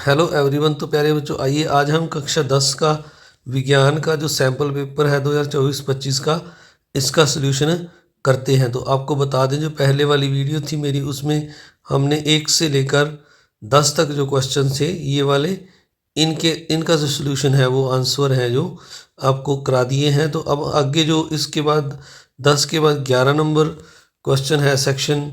Hello everyone. तो प्यारे बच्चों, आइए आज हम कक्षा 10 का विज्ञान का जो सैम्पल पेपर है 2024-25 का, इसका सलूशन करते हैं। तो आपको बता दें, जो पहले वाली वीडियो थी मेरी, उसमें हमने 1 से लेकर 10 तक जो क्वेश्चन थे ये वाले, इनका जो सलूशन है वो आंसर है जो आपको करा दिए हैं। तो अब आगे जो इसके बाद 10 के बाद 11 नंबर क्वेश्चन है सेक्शन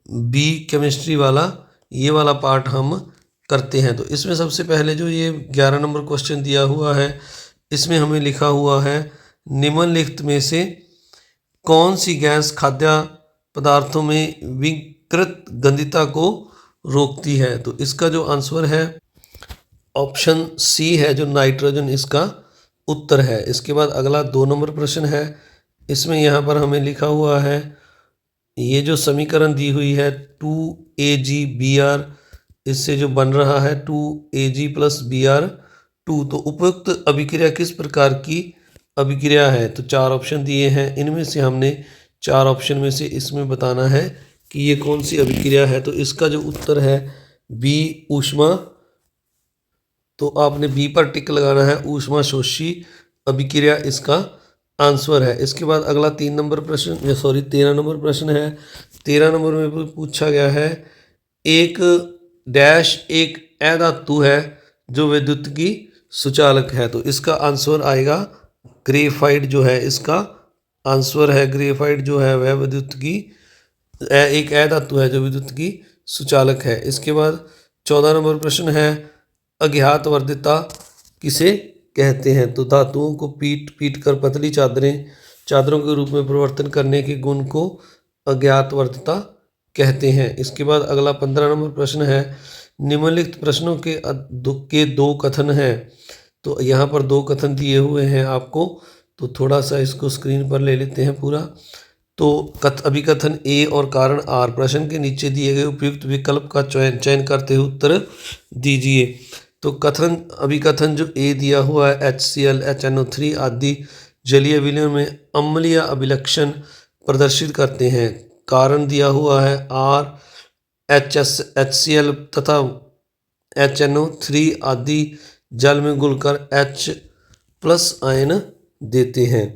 बी केमिस्ट्री वाला, ये वाला पार्ट हम करते हैं। तो इसमें सबसे पहले जो ये 11 नंबर क्वेश्चन दिया हुआ है, इसमें हमें लिखा हुआ है निम्नलिखित में से कौन सी गैस खाद्य पदार्थों में विकृत गंधिता को रोकती है। तो इसका जो आंसर है ऑप्शन सी है, जो नाइट्रोजन इसका उत्तर है। इसके बाद अगला 2 नंबर प्रश्न है। इसमें यहाँ पर हमें लिखा हुआ है, ये जो समीकरण दी हुई है 2AgBr, इससे जो बन रहा है 2Ag + Br2, तो उपयुक्त अभिक्रिया किस प्रकार की अभिक्रिया है। तो 4 ऑप्शन दिए हैं, इनमें से हमने 4 ऑप्शन में से इसमें बताना है कि ये कौन सी अभिक्रिया है। तो इसका जो उत्तर है बी, ऊष्मा। तो आपने बी पर टिक लगाना है, ऊष्मा शोषी अभिक्रिया इसका आंसर है। इसके बाद अगला 13 नंबर प्रश्न है। 13 नंबर में पूछा गया है, एक डैश एक अधातु है जो विद्युत की सुचालक है। तो इसका आंसर आएगा ग्रेफाइट, जो है इसका आंसर है ग्रेफाइट, जो है वह विद्युत की एक अधातु है जो विद्युत की सुचालक है। इसके बाद 14 नंबर प्रश्न है, अज्ञात वर्धिता किसे कहते हैं। तो धातुओं को पीट कर पतली चादरों के रूप में परिवर्तन करने के गुण को अज्ञात वर्धिता कहते हैं। इसके बाद अगला 15 नंबर प्रश्न है, निम्नलिखित प्रश्नों के 2 कथन हैं। तो यहाँ पर 2 कथन दिए हुए हैं आपको, तो थोड़ा सा इसको स्क्रीन पर ले लेते हैं पूरा। तो अभिकथन ए और कारण आर, प्रश्न के नीचे दिए गए उपयुक्त विकल्प का चयन करते हुए उत्तर दीजिए। तो अभिकथन जो ए दिया हुआ है, HCl, HNO3 आदि जलीय विलयन में अम्लीय अभिलक्षण प्रदर्शित करते हैं। कारण दिया हुआ है आर, HCl तथा HNO3 आदि जल में घुलकर H+ आयन देते हैं।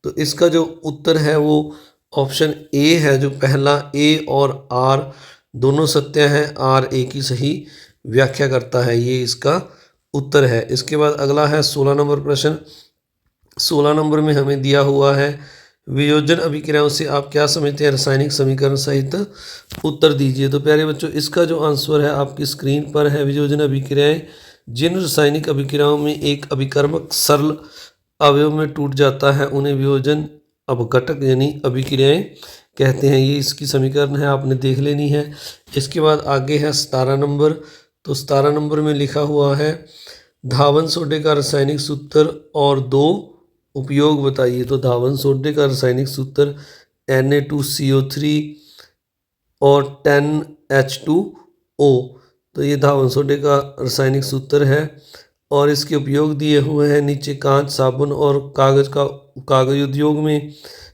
तो इसका जो उत्तर है वो ऑप्शन ए है, जो पहला ए और आर दोनों सत्य हैं, आर ए की सही व्याख्या करता है, ये इसका उत्तर है। इसके बाद अगला है 16 नंबर प्रश्न। 16 नंबर में हमें दिया हुआ है, वियोजन अभिक्रियाओं से आप क्या समझते हैं, रासायनिक समीकरण सहित उत्तर दीजिए। तो प्यारे बच्चों, इसका जो आंसर है आपकी स्क्रीन पर है, वियोजन अभिक्रियाएं जिन रासायनिक अभिक्रियाओं में एक अभिकर्मक सरल अवयव में टूट जाता है उन्हें वियोजन अपघटक यानी अभिक्रियाएं कहते हैं। ये इसकी समीकरण है, आपने देख लेनी है। इसके बाद आगे है 17 नंबर। तो 17 नंबर में लिखा हुआ है, धावन सोडे का रासायनिक सूत्र और 2 उपयोग बताइए। तो धावन सोडे का रासायनिक सूत्र Na2CO3 और 10H2O। तो ये धावन सोडे का रासायनिक सूत्र है और इसके उपयोग दिए हुए हैं नीचे। कांच, साबुन और कागज उद्योग में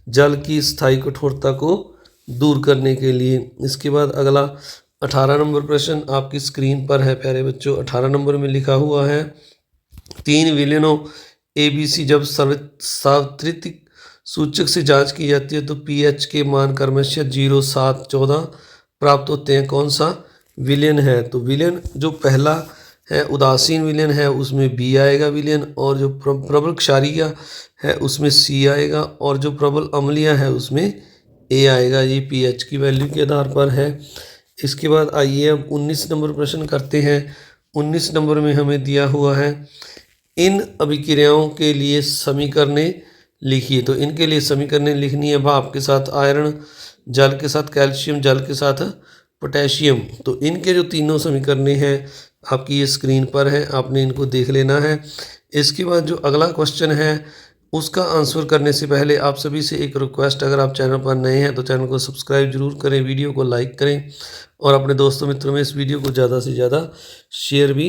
जल की स्थायी कठोरता को दूर करने के लिए। इसके बाद अगला 18 नंबर प्रश्न आपकी स्क्रीन पर है प्यारे बच्चों। 18 नंबर में लिखा हुआ है, 3 विलयनों ABC जब सार्वत्रिक सूचक से जांच की जाती है तो pH के मान क्रमशः 0, 7, 14 प्राप्त होते हैं। कौन सा विलयन है। तो विलयन जो पहला है उदासीन विलयन है, उसमें B आएगा विलयन, और जो प्रबल क्षारीय है उसमें C आएगा, और जो प्रबल अम्लीय है उसमें A आएगा। ये pH की वैल्यू के आधार पर है। इसके बाद आइए अब 19 नंबर प्रश्न करते हैं। 19 नंबर में हमें दिया हुआ है, इन अभिक्रियाओं के लिए समीकरणें लिखिए। तो इनके लिए समीकरणें लिखनी है, भाप के साथ आयरन, जल के साथ कैल्शियम, जल के साथ पोटेशियम। तो इनके जो तीनों समीकरणें हैं आपकी ये स्क्रीन पर है, आपने इनको देख लेना है। इसके बाद जो अगला क्वेश्चन है उसका आंसर करने से पहले आप सभी से एक रिक्वेस्ट, अगर आप चैनल पर नए हैं तो चैनल को सब्सक्राइब जरूर करें, वीडियो को लाइक करें और अपने दोस्तों मित्रों में इस वीडियो को ज़्यादा से ज़्यादा शेयर भी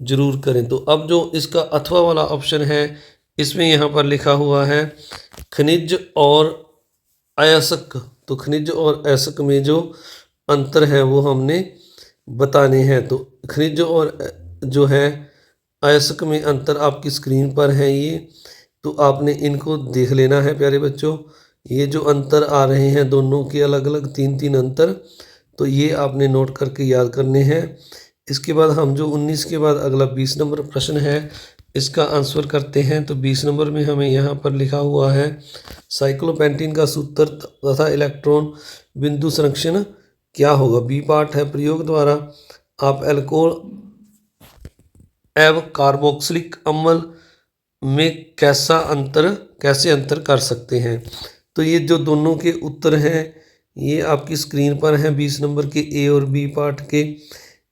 जरूर करें। तो अब जो इसका अथवा वाला ऑप्शन है, इसमें यहाँ पर लिखा हुआ है खनिज और अयस्क। तो खनिज और अयस्क में जो अंतर है वो हमने बताने हैं। तो खनिज और जो है आयस्क में अंतर आपकी स्क्रीन पर हैं ये, तो आपने इनको देख लेना है प्यारे बच्चों। ये जो अंतर आ रहे हैं दोनों के अलग अलग 3-3 अंतर, तो ये आपने नोट करके याद करने हैं। इसके बाद हम जो 19 के बाद अगला 20 नंबर प्रश्न है इसका आंसर करते हैं। तो 20 नंबर में हमें यहाँ पर लिखा हुआ है साइक्लोपेंटेन का सूत्र तथा इलेक्ट्रॉन बिंदु संरक्षण क्या होगा। बी पार्ट है प्रयोग द्वारा आप एल्कोहल एवं कार्बोक्सिलिक अम्ल में कैसे अंतर कर सकते हैं। तो ये जो दोनों के उत्तर हैं ये आपकी स्क्रीन पर हैं 20 नंबर के ए और बी पार्ट के।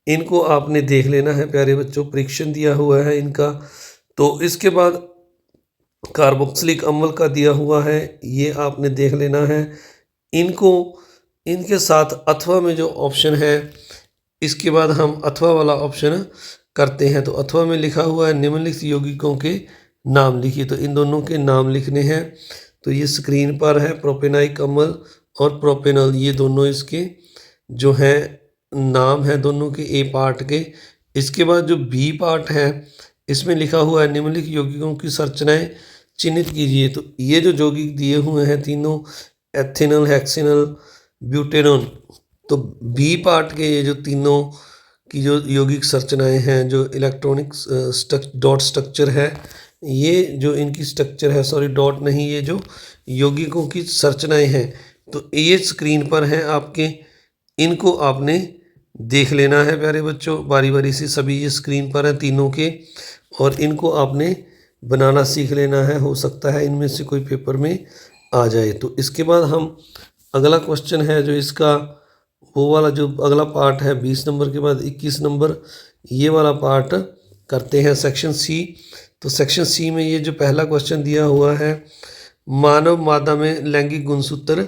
इनको आपने देख लेना है प्यारे बच्चों, परीक्षण दिया हुआ है इनका। तो इसके बाद कार्बोक्सिलिक अम्ल का दिया हुआ है, ये आपने देख लेना है। इनको इनके साथ अथवा में जो ऑप्शन है इसके बाद हम अथवा वाला ऑप्शन करते हैं। तो अथवा में लिखा हुआ है निम्नलिखित यौगिकों के नाम लिखिए। तो इन दोनों के नाम लिखने हैं। तो ये स्क्रीन पर है प्रोपेनाइक अम्ल और प्रोपेनॉल, ये दोनों इसके जो हैं नाम है दोनों के ए पार्ट के। इसके बाद जो बी पार्ट है इसमें लिखा हुआ है निम्नलिखित यौगिकों की संरचनाएं चिन्हित कीजिए। तो ये जो यौगिक दिए हुए हैं तीनों एथेनॉल, हेक्सेनॉल, ब्यूटेनॉल, तो बी पार्ट के ये जो तीनों की जो यौगिक संरचनाएं हैं, जो इलेक्ट्रॉनिक डॉट स्ट्रक्चर है, ये जो इनकी स्ट्रक्चर है, सॉरी डॉट नहीं, ये जो यौगिकों की संरचनाएं हैं, तो ये स्क्रीन पर हैं आपके। इनको आपने देख लेना है प्यारे बच्चों बारी बारी से, सभी ये स्क्रीन पर हैं तीनों के, और इनको आपने बनाना सीख लेना है। हो सकता है इनमें से कोई पेपर में आ जाए। तो इसके बाद हम अगला क्वेश्चन है जो इसका वो वाला जो अगला पार्ट है 20 नंबर के बाद 21 नंबर, ये वाला पार्ट करते हैं सेक्शन सी। तो सेक्शन सी में ये जो पहला क्वेश्चन दिया हुआ है मानव मादा में लैंगिक गुणसूत्र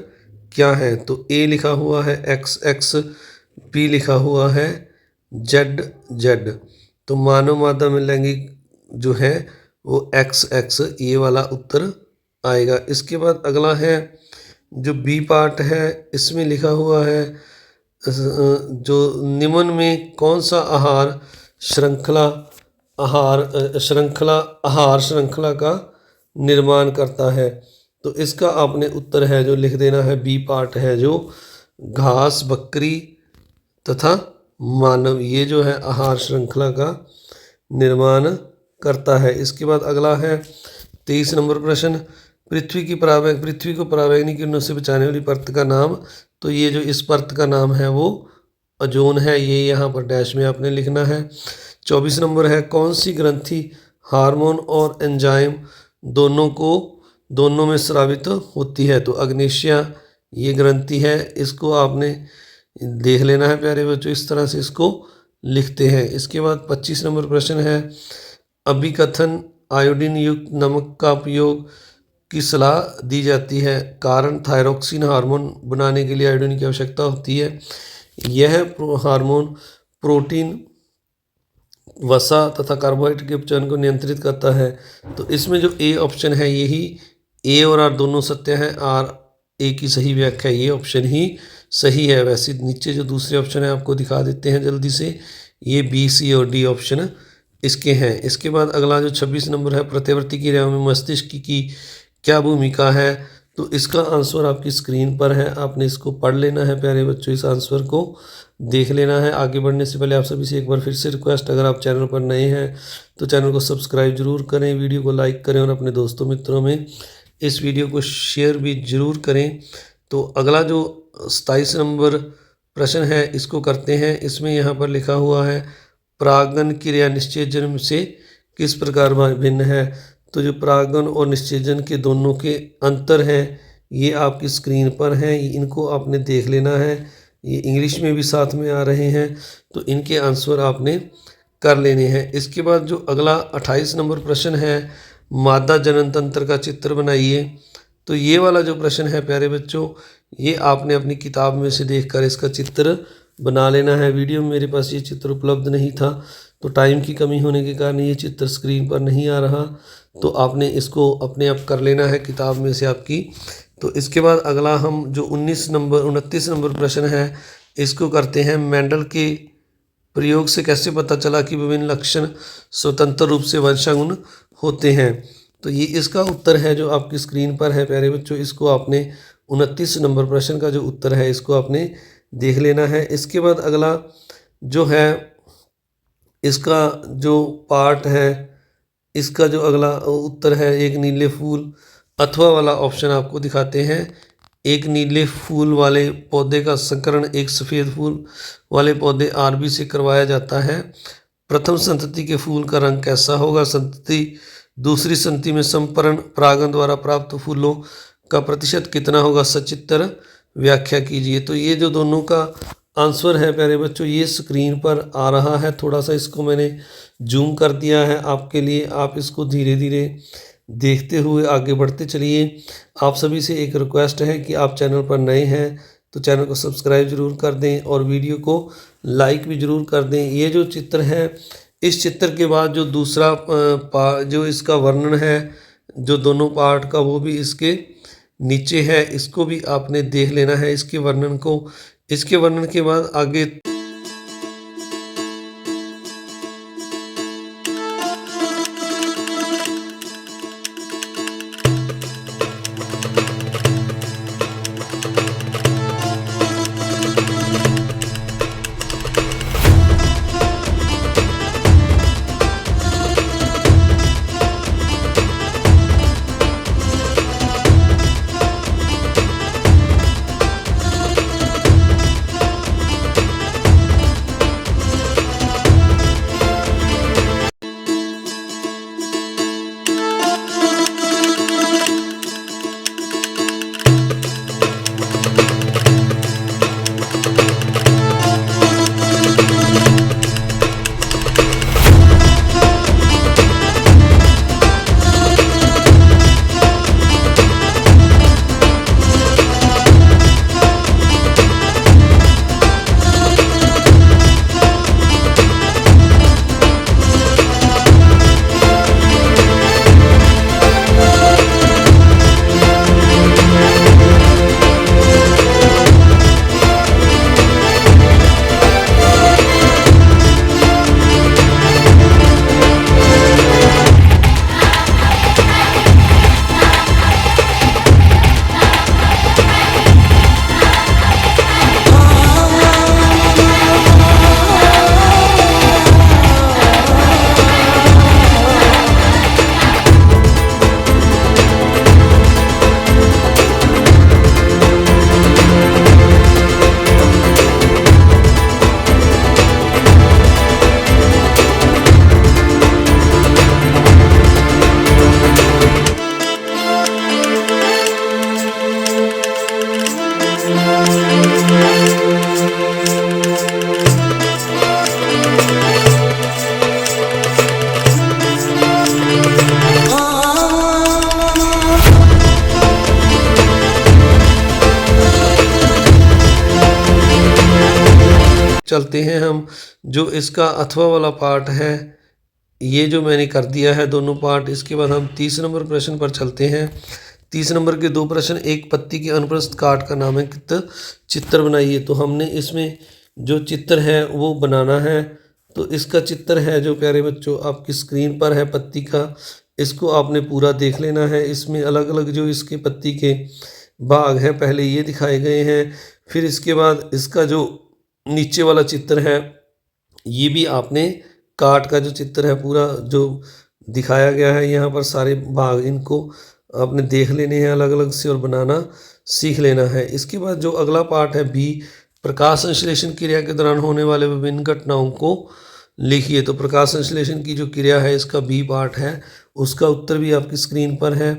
क्या है। तो ए लिखा हुआ है XX, बी लिखा हुआ है ZZ। तो मानव मादा में लैंगिक जो है वो XX, ये वाला उत्तर आएगा। इसके बाद अगला है जो बी पार्ट है, इसमें लिखा हुआ है जो निम्न में कौन सा आहार श्रृंखला का निर्माण करता है। तो इसका आपने उत्तर है जो लिख देना है, बी पार्ट है जो घास, बकरी तथा मानव, ये जो है आहार श्रृंखला का निर्माण करता है। इसके बाद अगला है 23 नंबर प्रश्न, पृथ्वी को परावैंगनी किरणों से बचाने वाली परत का नाम। तो ये जो इस परत का नाम है वो ओजोन है, ये यहाँ पर डैश में आपने लिखना है। 24 नंबर है कौन सी ग्रंथि हार्मोन और एंजाइम दोनों में स्रावित होती है। तो अग्नेशिया ये ग्रंथि है, इसको आपने देख लेना है प्यारे बच्चों, इस तरह से इसको लिखते हैं। इसके बाद 25 नंबर प्रश्न है अभिकथन आयोडीन युक्त नमक का उपयोग की सलाह दी जाती है, कारण थायरोक्सिन हार्मोन बनाने के लिए आयोडीन की आवश्यकता होती है। यह हार्मोन प्रोटीन, वसा तथा कार्बोहाइड्रेट के उपचयन को नियंत्रित करता है। तो इसमें जो ए ऑप्शन है यही ए और आर दोनों सत्य हैं, आर ए की सही व्याख्या ये ऑप्शन ही सही है। वैसे नीचे जो दूसरे ऑप्शन है आपको दिखा देते हैं जल्दी से, ये बी, सी और डी ऑप्शन इसके हैं। इसके बाद अगला जो 26 नंबर है प्रत्यावर्ती क्रियाओं में मस्तिष्क की क्या भूमिका है। तो इसका आंसर आपकी स्क्रीन पर है, आपने इसको पढ़ लेना है प्यारे बच्चों, इस आंसर को देख लेना है। आगे बढ़ने से पहले आप सभी से एक बार फिर से रिक्वेस्ट, अगर आप चैनल पर नए हैं तो चैनल को सब्सक्राइब जरूर करें, वीडियो को लाइक करें और अपने दोस्तों मित्रों में इस वीडियो को शेयर भी जरूर करें। तो अगला जो 27 नंबर प्रश्न है इसको करते हैं। इसमें यहाँ पर लिखा हुआ है परागन क्रिया निषेचन से किस प्रकार भिन्न है। तो जो परागन और निषेचन के दोनों के अंतर हैं ये आपकी स्क्रीन पर हैं, इनको आपने देख लेना है। ये इंग्लिश में भी साथ में आ रहे हैं, तो इनके आंसर आपने कर लेने हैं। इसके बाद जो अगला 28 नंबर प्रश्न है मादा जनन तंत्र का चित्र बनाइए। तो ये वाला जो प्रश्न है प्यारे बच्चों, ये आपने अपनी किताब में से देखकर इसका चित्र बना लेना है। वीडियो में मेरे पास ये चित्र उपलब्ध नहीं था, तो टाइम की कमी होने के कारण ये चित्र स्क्रीन पर नहीं आ रहा, तो आपने इसको अपने आप कर लेना है किताब में से आपकी। तो इसके बाद अगला हम जो 29 नंबर प्रश्न है इसको करते हैं मेंडल के प्रयोग से कैसे पता चला कि विभिन्न लक्षण स्वतंत्र रूप से वंशानुगुण होते हैं। तो ये इसका उत्तर है जो आपकी स्क्रीन पर है प्यारे बच्चों। इसको आपने 29 नंबर प्रश्न का जो उत्तर है इसको आपने देख लेना है। इसके बाद अगला जो है इसका जो पार्ट है, इसका जो अगला उत्तर है, एक नीले फूल अथवा वाला ऑप्शन आपको दिखाते हैं। एक नीले फूल वाले पौधे का संकरण एक सफ़ेद फूल वाले पौधे आरबी से करवाया जाता है। प्रथम संतति के फूल का रंग कैसा होगा? संतति दूसरी संतति में संपरण परागण द्वारा प्राप्त फूलों का प्रतिशत कितना होगा? सचित्र व्याख्या कीजिए। तो ये जो दोनों का आंसर है प्यारे बच्चों, ये स्क्रीन पर आ रहा है। थोड़ा सा इसको मैंने जूम कर दिया है आपके लिए, आप इसको धीरे धीरे देखते हुए आगे बढ़ते चलिए। आप सभी से एक रिक्वेस्ट है कि आप चैनल पर नए हैं तो चैनल को सब्सक्राइब जरूर कर दें और वीडियो को लाइक भी ज़रूर कर दें। ये जो चित्र है, इस चित्र के बाद जो दूसरा जो इसका वर्णन है जो दोनों पार्ट का, वो भी इसके नीचे है। इसको भी आपने देख लेना है इसके वर्णन को। इसके वर्णन के बाद आगे चलते हैं हम। जो इसका अथवा वाला पार्ट है ये जो मैंने कर दिया है दोनों पार्ट। इसके बाद हम 30 नंबर प्रश्न पर चलते हैं। 30 नंबर के दो प्रश्न। एक पत्ती के अनुप्रस्थ काट का नामांकित चित्र बनाइए। तो हमने इसमें जो चित्र है वो बनाना है। तो इसका चित्र है जो प्यारे बच्चों आपकी स्क्रीन पर है पत्ती का, इसको आपने पूरा देख लेना है। इसमें अलग अलग जो इसके पत्ती के भाग हैं पहले ये दिखाए गए हैं। फिर इसके बाद इसका जो नीचे वाला चित्र है ये भी आपने काट का जो चित्र है पूरा जो दिखाया गया है, यहाँ पर सारे भाग इनको आपने देख लेने हैं अलग अलग से और बनाना सीख लेना है। इसके बाद जो अगला पार्ट है बी, प्रकाश संश्लेषण क्रिया के दौरान होने वाले विभिन्न घटनाओं को लिखिए। तो प्रकाश संश्लेषण की जो क्रिया है इसका बी पार्ट है, उसका उत्तर भी आपकी स्क्रीन पर है।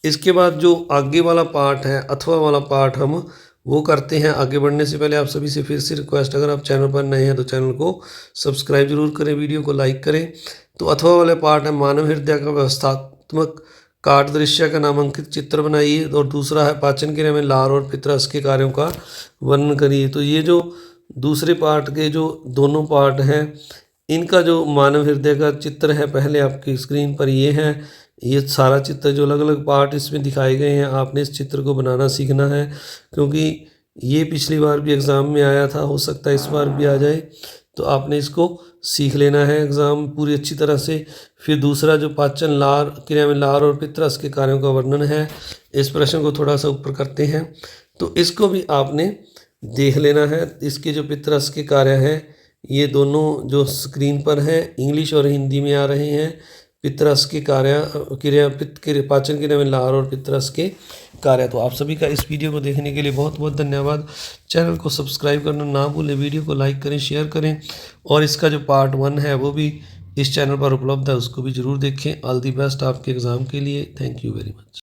इसके बाद जो आगे वाला पार्ट है अथवा वाला पार्ट हम वो करते हैं। आगे बढ़ने से पहले आप सभी से फिर से रिक्वेस्ट, अगर आप चैनल पर नए हैं तो चैनल को सब्सक्राइब जरूर करें, वीडियो को लाइक करें। तो अथवा वाले पार्ट है मानव हृदय का व्यवस्थात्मक काट दृश्य का नामांकित चित्र बनाइए। और दूसरा है पाचन क्रिया में लार और पित्तरस के कार्यों का वर्णन करिए। तो ये जो दूसरे पार्ट के जो दोनों पार्ट हैं इनका जो मानव हृदय का चित्र है पहले आपकी स्क्रीन पर ये है। ये सारा चित्र जो अलग अलग पार्ट इसमें दिखाए गए हैं आपने इस चित्र को बनाना सीखना है, क्योंकि ये पिछली बार भी एग्ज़ाम में आया था, हो सकता है इस बार भी आ जाए। तो आपने इसको सीख लेना है एग्ज़ाम पूरी अच्छी तरह से। फिर दूसरा जो पाचन लार क्रिया में लार और पित्तरस के कार्यों का वर्णन है, इस प्रश्न को थोड़ा सा ऊपर करते हैं, तो इसको भी आपने देख लेना है। इसके जो पित्तरस के कार्य हैं ये दोनों जो स्क्रीन पर हैं इंग्लिश और हिंदी में आ रहे हैं। पित्तरस के कार्य क्रिया पित्त के पाचन क्रिया में लार और पित्तरस के कार्य। तो आप सभी का इस वीडियो को देखने के लिए बहुत बहुत धन्यवाद। चैनल को सब्सक्राइब करना ना भूलें, वीडियो को लाइक करें, शेयर करें, और इसका जो पार्ट 1 है वो भी इस चैनल पर उपलब्ध है, उसको भी ज़रूर देखें। ऑल दी बेस्ट आपके एग्ज़ाम के लिए। Thank you very much.